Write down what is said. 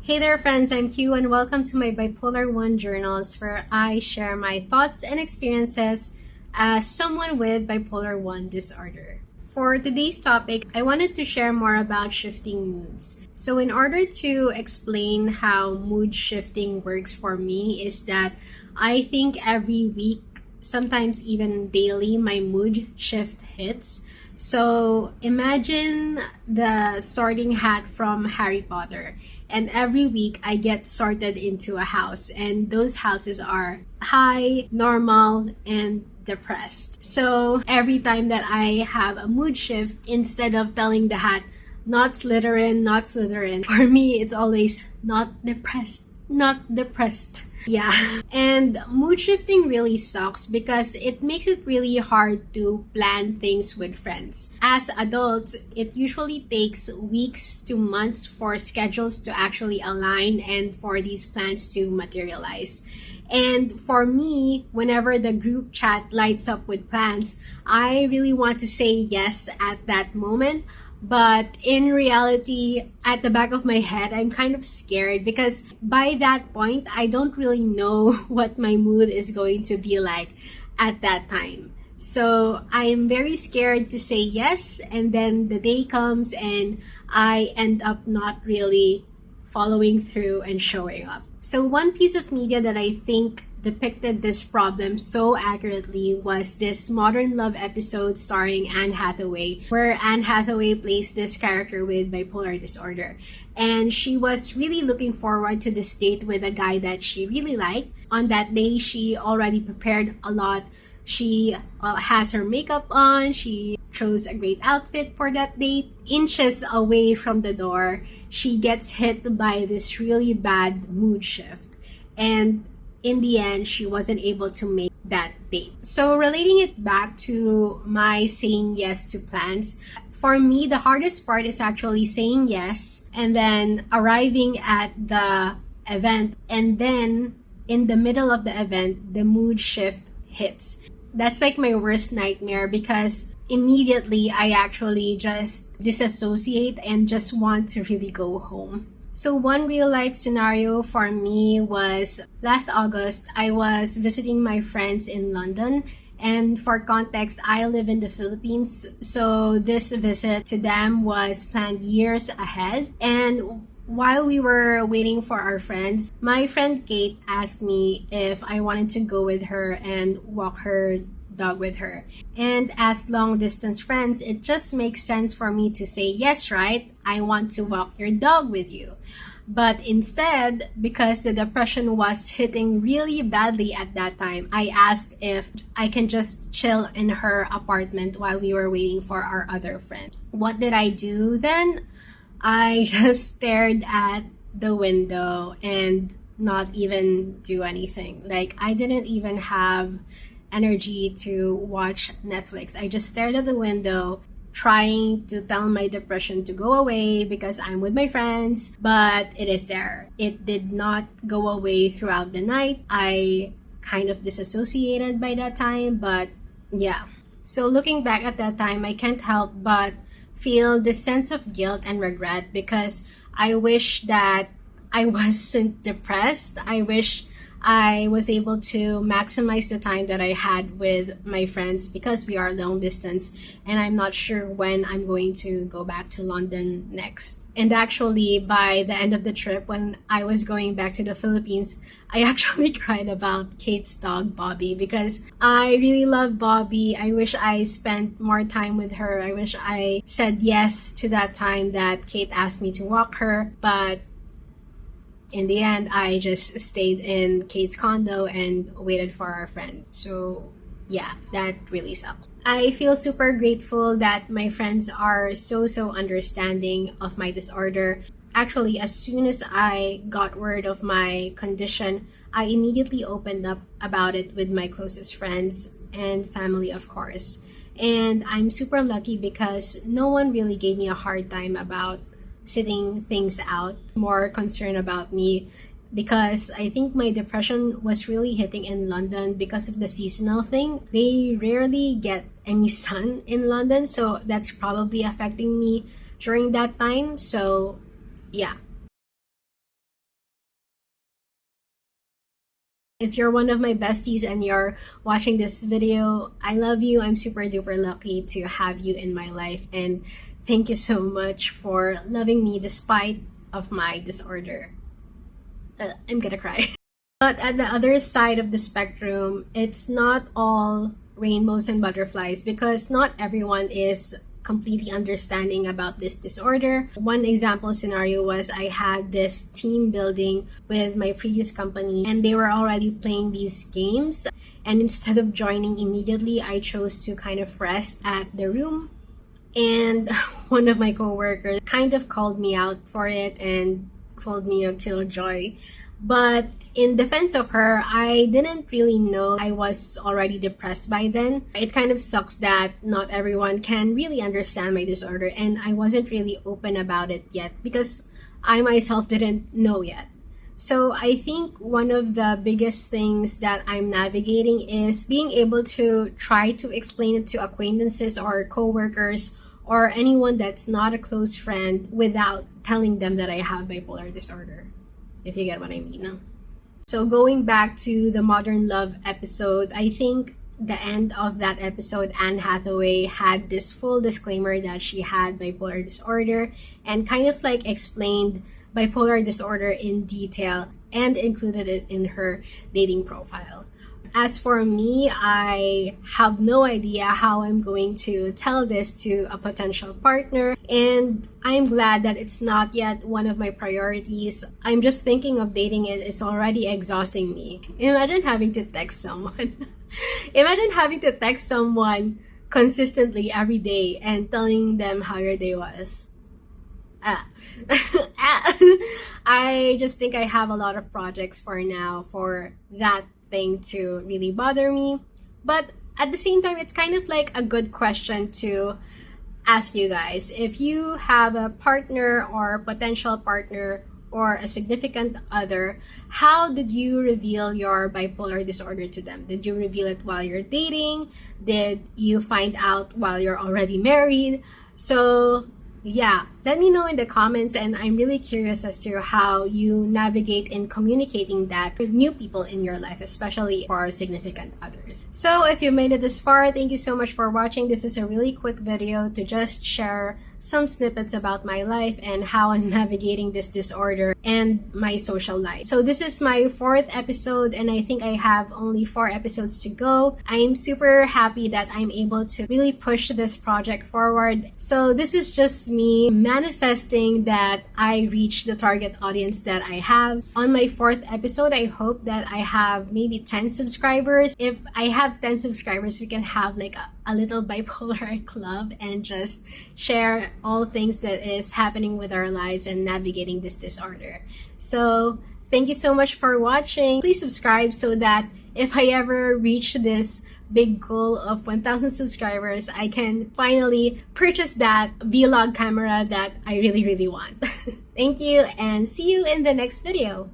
Hey there, friends, I'm Q, and welcome to my Bipolar 1 journals where I share my thoughts and experiences as someone with Bipolar 1 disorder. For today's topic, I wanted to share more about shifting moods. So, in order to explain how mood shifting works for me, is that I think every week, sometimes even daily, my mood shift hits. So imagine the sorting hat from Harry Potter. And every week I get sorted into a house. And those houses are high, normal, and depressed. So every time that I have a mood shift, instead of telling the hat, not Slytherin, not Slytherin, for me it's always not depressed, not depressed. Yeah. And mood shifting really sucks because it makes it really hard to plan things with friends. As adults, it usually takes weeks to months for schedules to actually align and for these plans to materialize. And for me, whenever the group chat lights up with plans, I really want to say yes at that moment. But in reality, at the back of my head, I'm kind of scared because by that point, I don't really know what my mood is going to be like at that time. So I'm very scared to say yes, and then the day comes and I end up not really following through and showing up. So one piece of media that I think depicted this problem so accurately was this Modern Love episode starring Anne Hathaway, where Anne Hathaway plays this character with bipolar disorder. And she was really looking forward to this date with a guy that she really liked. On that day, she already prepared a lot. She has her makeup on. She chose a great outfit for that date. Inches away from the door, she gets hit by this really bad mood shift. And in the end, she wasn't able to make that date. So relating it back to my saying yes to plans, for me, the hardest part is actually saying yes and then arriving at the event, and then in the middle of the event, the mood shift hits. That's like my worst nightmare because immediately I actually just disassociate and just want to really go home. So one real life scenario for me was last August, I was visiting my friends in London. And for context, I live in the Philippines. So this visit to them was planned years ahead. And while we were waiting for our friends, my friend Kate asked me if I wanted to go with her and walk her dog with her. And as long distance friends, it just makes sense for me to say yes, right? I want to walk your dog with you. But instead, because the depression was hitting really badly at that time, I asked if I can just chill in her apartment while we were waiting for our other friend. What did I do then? I just stared at the window and not even do anything. Like, I didn't even have energy to watch Netflix. I just stared at the window, trying to tell my depression to go away because I'm with my friends, but it is there. It did not go away throughout the night. I kind of disassociated by that time, but yeah. So looking back at that time, I can't help but feel this sense of guilt and regret because I wish that I wasn't depressed. I wish I was able to maximize the time that I had with my friends because we are long distance and I'm not sure when I'm going to go back to London next. And actually, by the end of the trip, when I was going back to the Philippines, I actually cried about Kate's dog, Bobby, because I really love Bobby. I wish I spent more time with her. I wish I said yes to that time that Kate asked me to walk her, but in the end, I just stayed in Kate's condo and waited for our friend. So yeah, that really sucks. I feel super grateful that my friends are so understanding of my disorder. Actually, as soon as I got word of my condition, I immediately opened up about it with my closest friends and family, of course. And I'm super lucky because no one really gave me a hard time about sitting things out, more concerned about me because I think my depression was really hitting in London because of the seasonal thing. They rarely get any sun in London, so that's probably affecting me during that time. So yeah, If you're one of my besties and you're watching this video, I love you. I'm super duper lucky to have you in my life, and thank you so much for loving me despite of my disorder. I'm gonna cry. But at the other side of the spectrum, it's not all rainbows and butterflies, because not everyone is completely understanding about this disorder. One example scenario was I had this team building with my previous company, and they were already playing these games, and instead of joining immediately, I chose to kind of rest at the room. And one of my coworkers kind of called me out for it and called me a killjoy. But in defense of her, I didn't really know I was already depressed by then. It kind of sucks that not everyone can really understand my disorder, and I wasn't really open about it yet because I myself didn't know yet. So I think one of the biggest things that I'm navigating is being able to try to explain it to acquaintances or coworkers or anyone that's not a close friend without telling them that I have bipolar disorder, if you get what I mean. So going back to the Modern Love episode, I think the end of that episode, Anne Hathaway had this full disclaimer that she had bipolar disorder and kind of like explained bipolar disorder in detail and included it in her dating profile. As for me, I have no idea how I'm going to tell this to a potential partner, and I'm glad that it's not yet one of my priorities. I'm just thinking of dating it. It's already exhausting me. Imagine having to text someone. Imagine having to text someone consistently every day and telling them how your day was. I just think I have a lot of projects for now for that thing to really bother me. But at the same time, it's kind of like a good question to ask you guys. If you have a partner or potential partner or a significant other, how did you reveal your bipolar disorder to them? Did you reveal it while you're dating? Did you find out while you're already married? So yeah, let me know in the comments, and I'm really curious as to how you navigate in communicating that with new people in your life, especially for significant others. So if you made it this far, thank you so much for watching. This is a really quick video to just share some snippets about my life and how I'm navigating this disorder and my social life. So this is my 4th episode, and I think I have only 4 episodes to go. I'm super happy that I'm able to really push this project forward. So this is just me manifesting that I reach the target audience that I have. On my 4th episode, I hope that I have maybe 10 subscribers. If I have 10 subscribers, we can have like a little bipolar club and just share all things that is happening with our lives and navigating this disorder. So thank you so much for watching. Please subscribe so that if I ever reach this big goal of 1,000 subscribers, I can finally purchase that vlog camera that I really want. Thank you, and see you in the next video.